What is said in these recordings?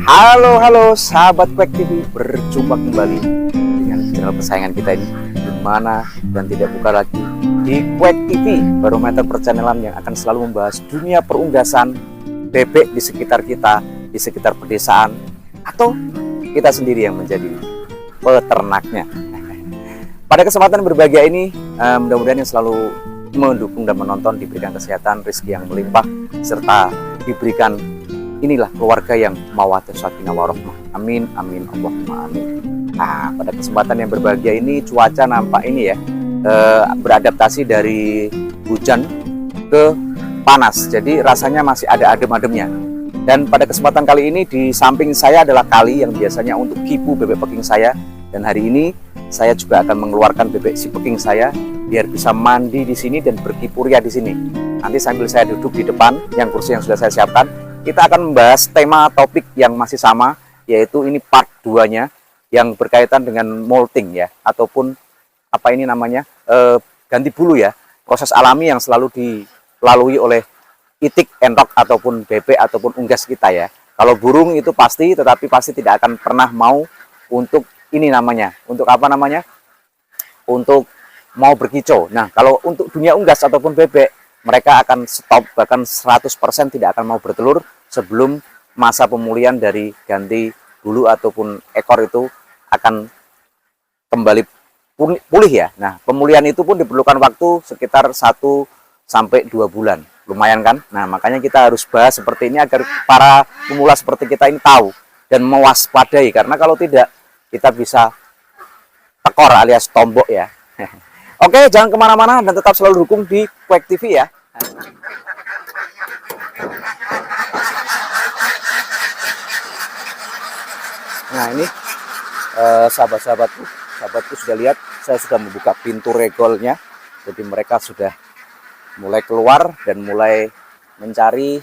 Halo sahabat Quack TV, berjumpa kembali dengan channel kesayangan kita ini, dimana dan tidak buka lagi di Quack TV, barometer perchannel yang akan selalu membahas dunia perunggasan bebek di sekitar kita, di sekitar pedesaan, atau kita sendiri yang menjadi peternaknya. Pada kesempatan berbahagia ini, mudah-mudahan yang selalu mendukung dan menonton diberikan kesehatan, rezeki yang melimpah, serta diberikan inilah keluarga yang mawaddah sakinah warahmah. Amin amin Allahumma amin. Nah, pada kesempatan yang berbahagia ini cuaca nampak ini ya beradaptasi dari hujan ke panas. Jadi rasanya masih ada adem-ademnya. Dan pada kesempatan kali ini di samping saya adalah kali yang biasanya untuk kipu bebek peking saya. Dan hari ini saya juga akan mengeluarkan bebek si peking saya biar bisa mandi di sini dan berkipuria di sini. Nanti sambil saya duduk di depan yang kursi yang sudah saya siapkan, kita akan membahas tema topik yang masih sama, yaitu ini part 2-nya yang berkaitan dengan molting ya, ataupun apa ini namanya, ganti bulu ya, proses alami yang selalu dilalui oleh itik, entok, ataupun bebek, ataupun unggas kita ya. Kalau burung itu pasti, tetapi pasti tidak akan pernah mau untuk ini namanya, untuk apa namanya, untuk mau berkicau. Nah, kalau untuk dunia unggas ataupun bebek, mereka akan stop, bahkan 100% tidak akan mau bertelur sebelum masa pemulihan dari ganti bulu ataupun ekor itu akan kembali pulih ya. Nah, pemulihan itu pun diperlukan waktu sekitar 1 sampai 2 bulan. Lumayan kan? Nah, makanya kita harus bahas seperti ini agar para pemula seperti kita ini tahu dan mewaspadai. Karena kalau tidak, kita bisa tekor alias tombok ya. Oke, jangan kemana-mana dan tetap selalu dukung di Quack TV ya. Nah ini sahabatku sudah lihat, saya sudah membuka pintu regolnya. Jadi mereka sudah mulai keluar dan mulai mencari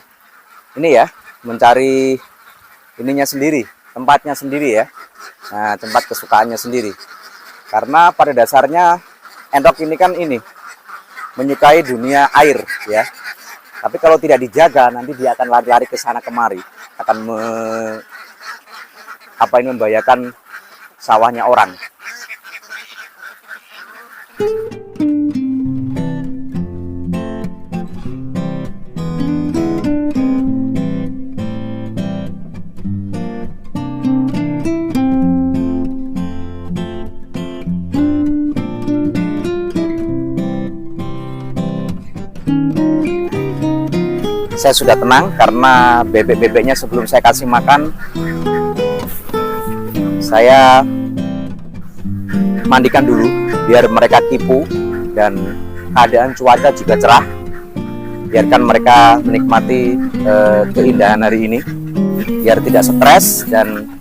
ini ya, mencari ininya sendiri, tempatnya sendiri ya. Nah, tempat kesukaannya sendiri. Karena pada dasarnya endok ini kan ini menyukai dunia air ya. Tapi kalau tidak dijaga nanti dia akan lari-lari ke sana kemari, akan membahayakan sawahnya orang. Saya sudah tenang karena bebek-bebeknya sebelum saya kasih makan, saya mandikan dulu biar mereka kipu dan keadaan cuaca juga cerah. Biarkan mereka menikmati keindahan hari ini biar tidak stres. Dan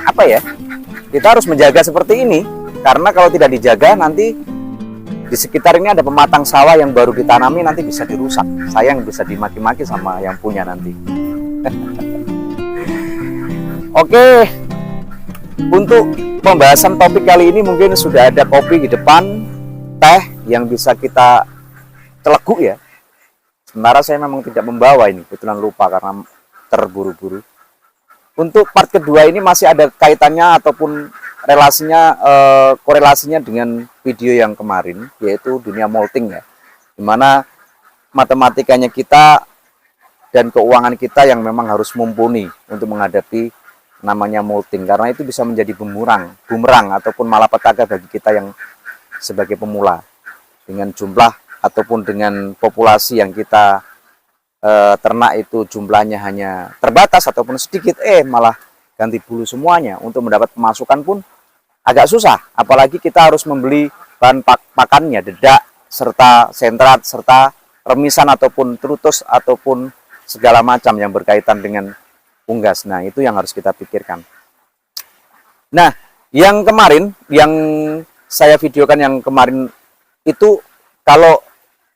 apa ya, kita harus menjaga seperti ini karena kalau tidak dijaga nanti di sekitar ini ada pematang sawah yang baru ditanami, nanti bisa dirusak. Sayang, bisa dimaki-maki sama yang punya nanti. Oke, untuk pembahasan topik kali ini mungkin sudah ada kopi di depan, teh yang bisa kita celeguk ya. Sementara saya memang tidak membawa ini, kebetulan lupa karena terburu-buru. Untuk part kedua ini masih ada kaitannya ataupun relasinya, korelasinya dengan video yang kemarin, yaitu dunia molting ya, dimana matematikanya kita dan keuangan kita yang memang harus mumpuni untuk menghadapi namanya molting, karena itu bisa menjadi bumerang ataupun malapetaka bagi kita yang sebagai pemula, dengan jumlah ataupun dengan populasi yang kita ternak itu jumlahnya hanya terbatas ataupun sedikit, malah ganti bulu semuanya. Untuk mendapat pemasukan pun agak susah, apalagi kita harus membeli bahan pakannya, dedak, serta sentrat, serta remisan ataupun trutus, ataupun segala macam yang berkaitan dengan unggas. Nah, itu yang harus kita pikirkan. Nah, yang kemarin, yang saya videokan yang kemarin itu, kalau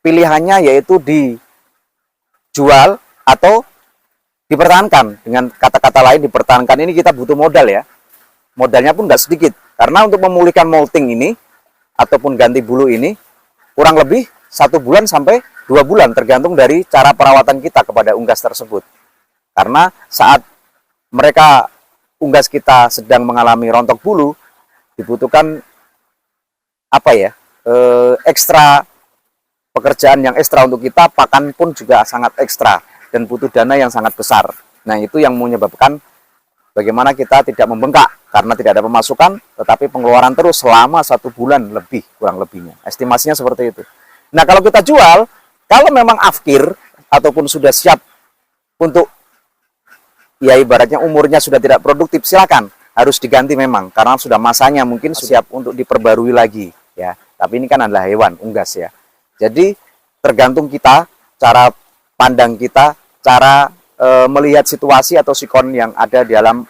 pilihannya yaitu dijual atau dipertahankan. Dengan kata-kata lain, dipertahankan ini kita butuh modal ya. Modalnya pun nggak sedikit. Karena untuk memulihkan molting ini, ataupun ganti bulu ini, kurang lebih 1 bulan sampai 2 bulan, tergantung dari cara perawatan kita kepada unggas tersebut. Karena saat mereka unggas kita sedang mengalami rontok bulu, dibutuhkan apa ya, ekstra pekerjaan yang ekstra untuk kita, pakan pun juga sangat ekstra dan butuh dana yang sangat besar. Nah, itu yang menyebabkan bagaimana kita tidak membengkak karena tidak ada pemasukan, tetapi pengeluaran terus selama 1 bulan lebih, kurang lebihnya. Estimasinya seperti itu. Nah, kalau kita jual, kalau memang afkir ataupun sudah siap untuk, ya ibaratnya umurnya sudah tidak produktif, silakan, harus diganti memang karena sudah masanya mungkin siap untuk diperbarui lagi ya. Tapi ini kan adalah hewan unggas ya. Jadi tergantung kita, cara pandang kita, cara melihat situasi atau sikon yang ada di dalam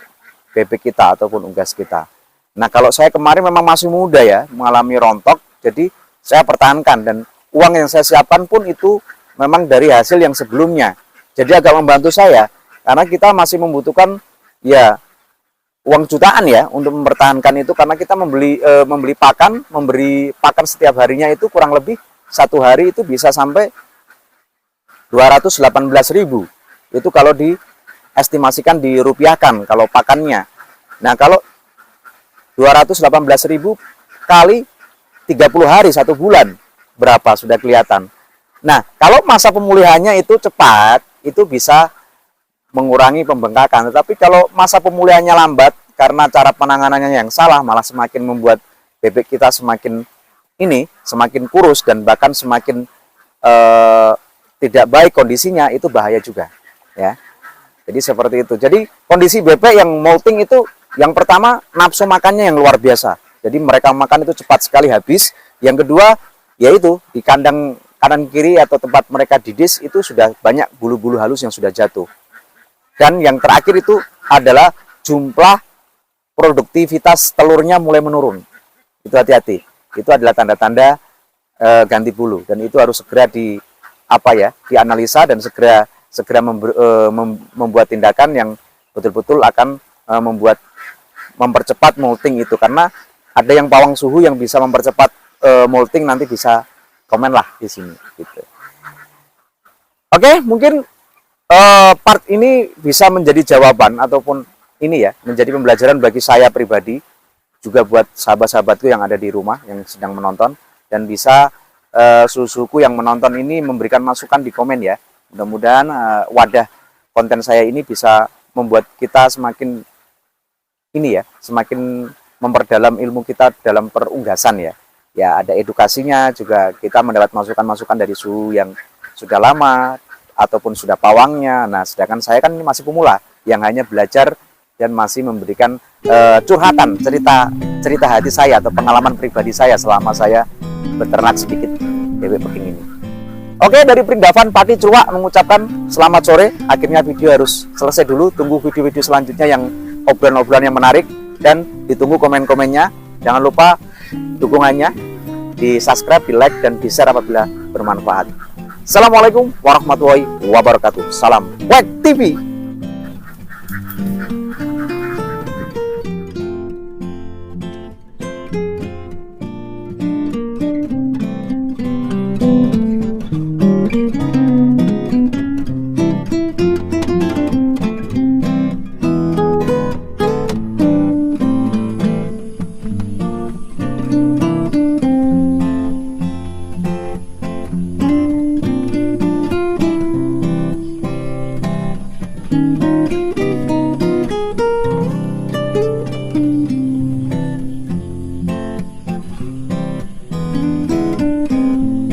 bebek kita ataupun unggas kita. Nah, kalau saya kemarin memang masih muda ya, mengalami rontok, jadi saya pertahankan dan uang yang saya siapkan pun itu memang dari hasil yang sebelumnya. Jadi agak membantu saya karena kita masih membutuhkan ya uang jutaan ya untuk mempertahankan itu, karena kita memberi pakan setiap harinya itu kurang lebih 1 hari itu bisa sampai 218.000. Itu kalau diestimasikan dirupiahkan kalau pakannya. Nah, kalau 218.000 kali 30 hari 1 bulan berapa sudah kelihatan. Nah, kalau masa pemulihannya itu cepat, itu bisa mengurangi pembengkakan. Tetapi kalau masa pemulihannya lambat karena cara penanganannya yang salah, malah semakin membuat bebek kita semakin kurus dan bahkan semakin tidak baik kondisinya, itu bahaya juga ya. Jadi seperti itu. Jadi kondisi bebek yang molting itu yang pertama nafsu makannya yang luar biasa. Jadi mereka makan itu cepat sekali habis. Yang kedua yaitu di kandang kanan kiri atau tempat mereka didis itu sudah banyak bulu-bulu halus yang sudah jatuh. Dan yang terakhir itu adalah jumlah produktivitas telurnya mulai menurun. Itu hati-hati. Itu adalah tanda-tanda ganti bulu dan itu harus segera dianalisa dan segera membuat tindakan yang betul-betul akan mempercepat molting itu, karena ada yang pawang suhu yang bisa mempercepat molting, nanti bisa komen lah di sini gitu. Oke, mungkin part ini bisa menjadi jawaban ataupun ini ya menjadi pembelajaran bagi saya pribadi, juga buat sahabat-sahabatku yang ada di rumah yang sedang menonton, dan bisa susuku yang menonton ini memberikan masukan di komen ya. Mudah-mudahan wadah konten saya ini bisa membuat kita semakin semakin memperdalam ilmu kita dalam perunggasan ya. Ya, ada edukasinya juga, kita mendapat masukan-masukan dari suhu yang sudah lama ataupun sudah pawangnya. Nah, sedangkan saya kan ini masih pemula yang hanya belajar dan masih memberikan curhatan, cerita hati saya atau pengalaman pribadi saya selama saya beternak sedikit bebek peking ini. Oke, dari Pringdavan Pati Cruwak mengucapkan selamat sore. Akhirnya video harus selesai dulu. Tunggu video-video selanjutnya yang obrolan-obrolan yang menarik, dan ditunggu komen-komennya. Jangan lupa dukungannya, di subscribe, di like, dan di share apabila bermanfaat. Assalamualaikum warahmatullahi wabarakatuh. Salam WEK TV.